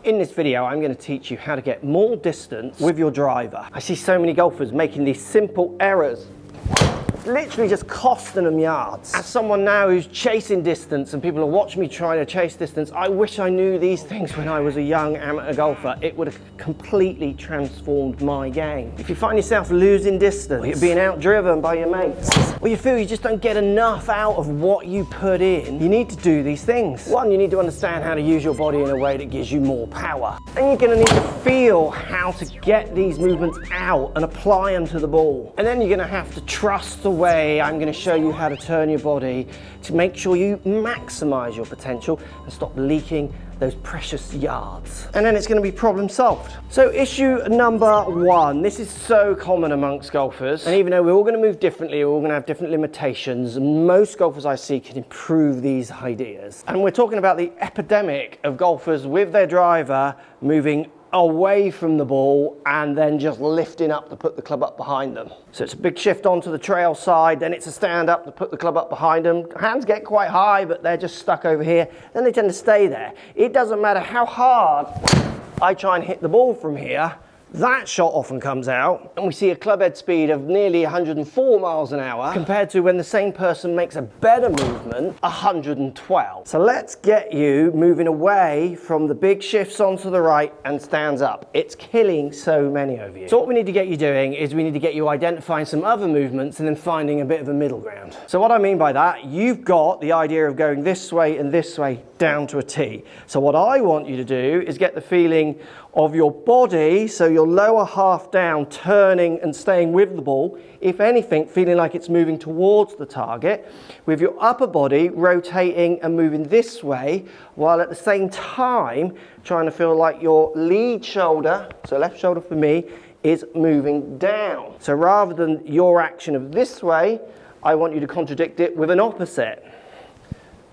In this video, I'm going to teach you how to get more distance with your driver. I see so many golfers making these simple errors, literally just costing them yards. As someone now who's chasing distance and people are watching me trying to chase distance, I wish I knew these things when I was a young amateur golfer. It would have completely transformed my game. If you find yourself losing distance, or you're being outdriven by your mates, or you feel you just don't get enough out of what you put in, you need to do these things. One, you need to understand how to use your body in a way that gives you more power. And you're going to need to feel how to get these movements out and apply them to the ball. And then you're going to have to trust the way I'm going to show you how to turn your body to make sure you maximize your potential and stop leaking those precious yards. And then it's going to be problem solved. So issue number one, this is so common amongst golfers, and even though we're all going to move differently, we're all going to have different limitations, most golfers I see can improve these ideas. And we're talking about the epidemic of golfers with their driver moving away from the ball and then just lifting up to put the club up behind them. So it's a big shift onto the trail side, then it's a stand up to put the club up behind them. Hands get quite high, but they're just stuck over here. Then they tend to stay there. It doesn't matter how hard I try and hit the ball from here, that shot often comes out and we see a club head speed of nearly 104 miles an hour compared to when the same person makes a better movement, 112. So let's get you moving away from the big shifts onto the right and stands up. It's killing so many of you. So what we need to get you doing is we need to get you identifying some other movements and then finding a bit of a middle ground. So what I mean by that, you've got the idea of going this way and this way down to a T. So what I want you to do is get the feeling of your body, so your lower half down, turning and staying with the ball, if anything, feeling like it's moving towards the target, with your upper body rotating and moving this way, while at the same time trying to feel like your lead shoulder, so left shoulder for me, is moving down. So rather than your action of this way, I want you to contradict it with an opposite.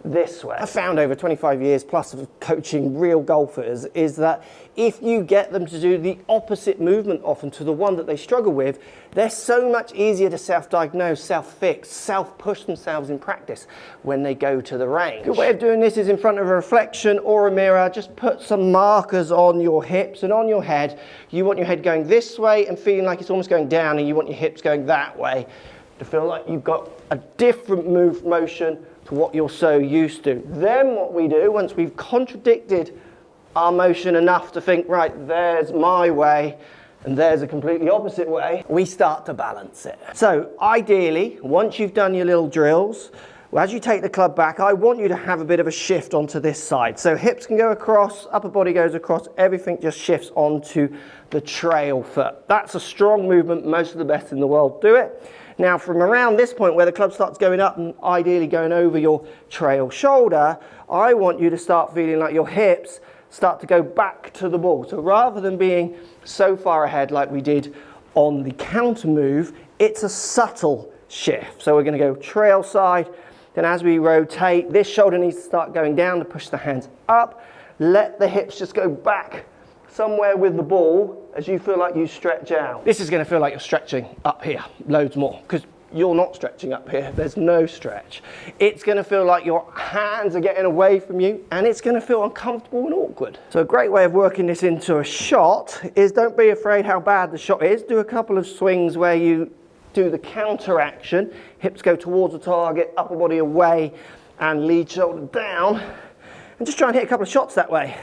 This way. I've found over 25 years plus of coaching real golfers is that if you get them to do the opposite movement often to the one that they struggle with, they're so much easier to self-diagnose, self-fix, self-push themselves in practice when they go to the range. A good way of doing this is in front of a reflection or a mirror. Just put some markers on your hips and on your head. You want your head going this way and feeling like it's almost going down, and you want your hips going that way to feel like you've got a different motion to what you're so used to. Then what we do, once we've contradicted our motion enough to think, right, there's my way and there's a completely opposite way, we start to balance it. So ideally, once you've done your little drills, as you take the club back, I want you to have a bit of a shift onto this side. So hips can go across, upper body goes across, everything just shifts onto the trail foot. That's a strong movement, most of the best in the world do it. Now from around this point where the club starts going up and ideally going over your trail shoulder, I want you to start feeling like your hips start to go back to the ball. So rather than being so far ahead like we did on the counter move, it's a subtle shift. So we're going to go trail side, then as we rotate, this shoulder needs to start going down to push the hands up. Let the hips just go back somewhere with the ball as you feel like you stretch out. This is going to feel like you're stretching up here loads more because you're not stretching up here. There's no stretch. It's going to feel like your hands are getting away from you and it's going to feel uncomfortable and awkward. So a great way of working this into a shot is don't be afraid how bad the shot is. Do a couple of swings where you do the counter action. Hips go towards the target, upper body away and lead shoulder down. And just try and hit a couple of shots that way.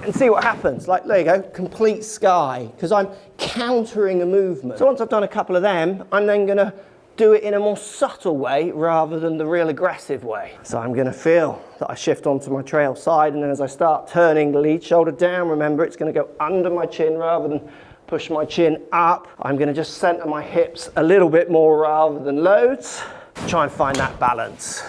And see what happens. Like, there you go, complete sky, because I'm countering a movement. So once I've done a couple of them, I'm then going to do it in a more subtle way rather than the real aggressive way. So I'm going to feel that I shift onto my trail side, and then as I start turning the lead shoulder down, remember it's going to go under my chin rather than push my chin up. I'm going to just center my hips a little bit more rather than loads. Try and find that balance.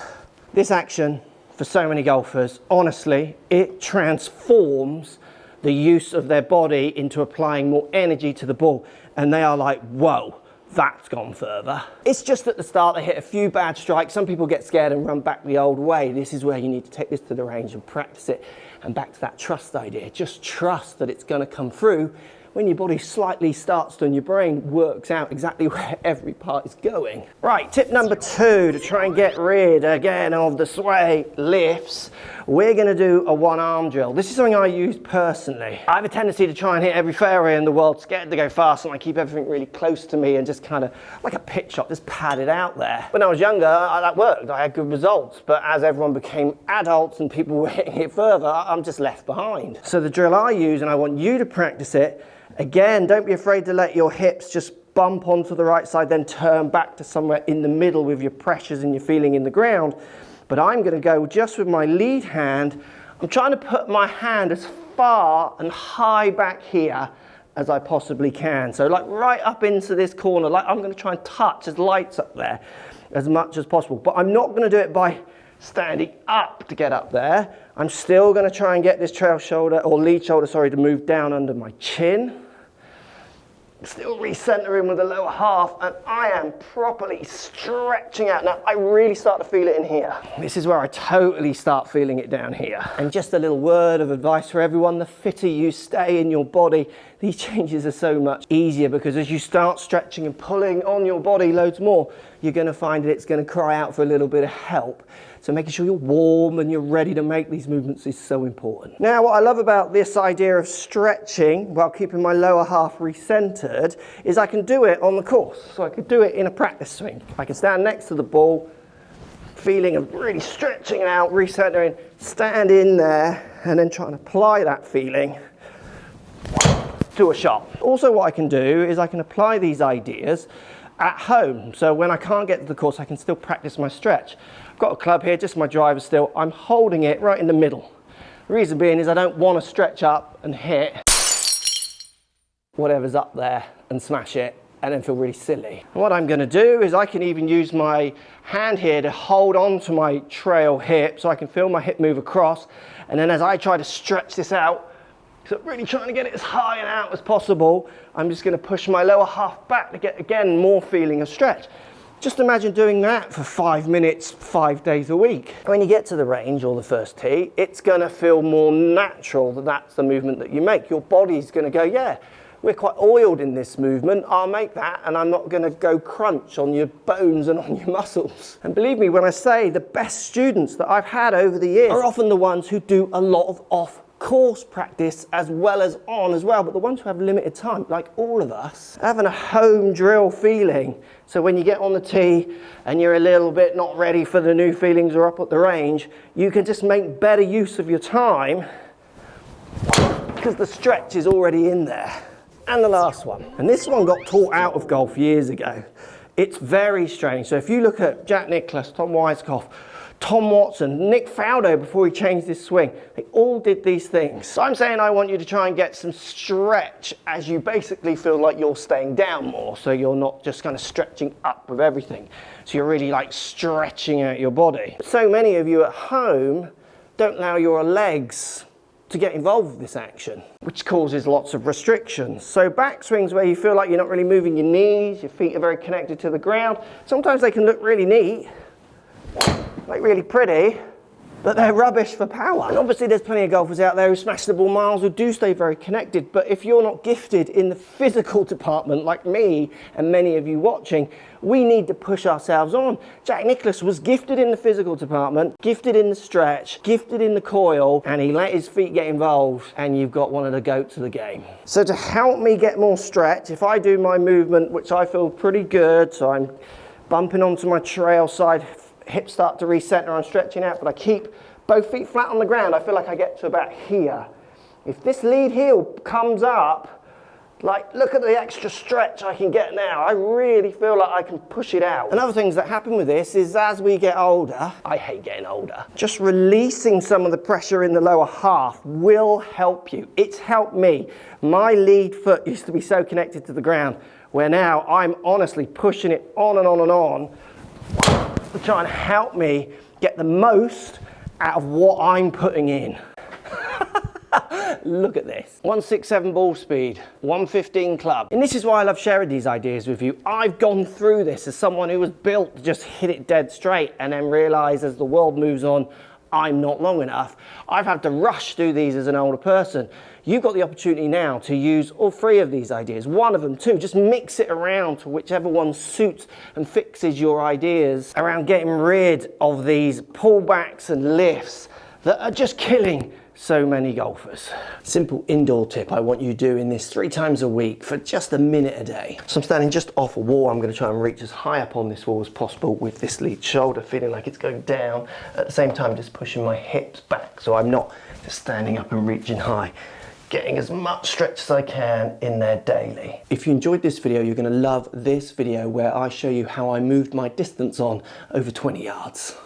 This action, for so many golfers, honestly, it transforms the use of their body into applying more energy to the ball. And they are like, whoa, that's gone further. It's just at the start they hit a few bad strikes. Some people get scared and run back the old way. This is where you need to take this to the range and practice it. And back to that trust idea. Just trust that it's going to come through when your body slightly starts to, and your brain works out exactly where every part is going. Right, tip number 2 to try and get rid again of the sway lifts, we're going to do a one-arm drill. This is something I use personally. I have a tendency to try and hit every fairway in the world, scared to go fast, and I keep everything really close to me and just kind of like a pitch shot, just pad it out there. When I was younger, that worked. I had good results, but as everyone became adults and people were hitting it further, I'm just left behind. So the drill I use, and I want you to practice it, again, don't be afraid to let your hips just bump onto the right side, then turn back to somewhere in the middle with your pressures and your feeling in the ground. But I'm going to go just with my lead hand. I'm trying to put my hand as far and high back here as I possibly can. So like right up into this corner, like I'm going to try and touch as lights up there as much as possible. But I'm not going to do it by standing up to get up there. I'm still going to try and get this trail shoulder, or lead shoulder, sorry, to move down under my chin. Still recentering with the lower half, and I am properly stretching out. Now, I really start to feel it in here. This is where I totally start feeling it down here. And just a little word of advice for everyone, the fitter you stay in your body, these changes are so much easier, because as you start stretching and pulling on your body loads more, you're going to find that it's going to cry out for a little bit of help. So making sure you're warm and you're ready to make these movements is so important. Now, what I love about this idea of stretching while keeping my lower half recentered is I can do it on the course. So I could do it in a practice swing. I can stand next to the ball, feeling of really stretching out, recentering, stand in there, and then try and apply that feeling to a shot. Also, what I can do is I can apply these ideas at home. So when I can't get to the course, I can still practice my stretch. I've got a club here, just my driver still. I'm holding it right in the middle. The reason being is I don't want to stretch up and hit whatever's up there and smash it and then feel really silly. And what I'm going to do is I can even use my hand here to hold on to my trail hip so I can feel my hip move across. And then as I try to stretch this out, so really trying to get it as high and out as possible, I'm just going to push my lower half back to get, again, more feeling of stretch. Just imagine doing that for 5 minutes, 5 days a week. When you get to the range or the first tee, it's going to feel more natural that that's the movement that you make. Your body's going to go, yeah, we're quite oiled in this movement, I'll make that, and I'm not going to go crunch on your bones and on your muscles. And believe me when I say the best students that I've had over the years are often the ones who do a lot of off-course practice as well as on as well, but the ones who have limited time, like all of us, having a home drill feeling. So when you get on the tee and you're a little bit not ready for the new feelings or up at the range, you can just make better use of your time because the stretch is already in there. And the last one, and this one got taught out of golf years ago. It's very strange. So if you look at Jack Nicklaus, Tom Weiskopf, Tom Watson, Nick Faldo before he changed his swing, they all did these things. So I'm saying I want you to try and get some stretch as you basically feel like you're staying down more, so you're not just kind of stretching up with everything. So you're really like stretching out your body. So many of you at home don't allow your legs to get involved with this action, which causes lots of restrictions. So backswings where you feel like you're not really moving your knees, your feet are very connected to the ground. Sometimes they can look really neat, like really pretty, but they're rubbish for power. And obviously there's plenty of golfers out there who smash the ball miles, who do stay very connected, but if you're not gifted in the physical department like me and many of you watching, we need to push ourselves on. Jack Nicklaus was gifted in the physical department, gifted in the stretch, gifted in the coil, and he let his feet get involved, and you've got one of the goats of the game. So to help me get more stretch, if I do my movement, which I feel pretty good, so I'm bumping onto my trail side, hips start to recenter, I'm stretching out, but I keep both feet flat on the ground. I feel like I get to about here. If this lead heel comes up, like look at the extra stretch I can get now. I really feel like I can push it out. And other things that happen with this is as we get older, I hate getting older, just releasing some of the pressure in the lower half will help you. It's helped me. My lead foot used to be so connected to the ground, where now I'm honestly pushing it on and on and on to try and help me get the most out of what I'm putting in. Look at this. 167 ball speed, 115 club. And this is why I love sharing these ideas with you. I've gone through this as someone who was built to just hit it dead straight and then realize as the world moves on, I'm not long enough. I've had to rush through these as an older person. You've got the opportunity now to use all three of these ideas, one of them too. Just mix it around to whichever one suits and fixes your ideas around getting rid of these pullbacks and lifts that are just killing so many golfers. Simple indoor tip I want you doing this 3 times a week for just a minute a day. So I'm standing just off a wall. I'm going to try and reach as high up on this wall as possible with this lead shoulder, feeling like it's going down. At the same time, just pushing my hips back so I'm not just standing up and reaching high. Getting as much stretch as I can in there daily. If you enjoyed this video, you're going to love this video where I show you how I moved my distance on over 20 yards.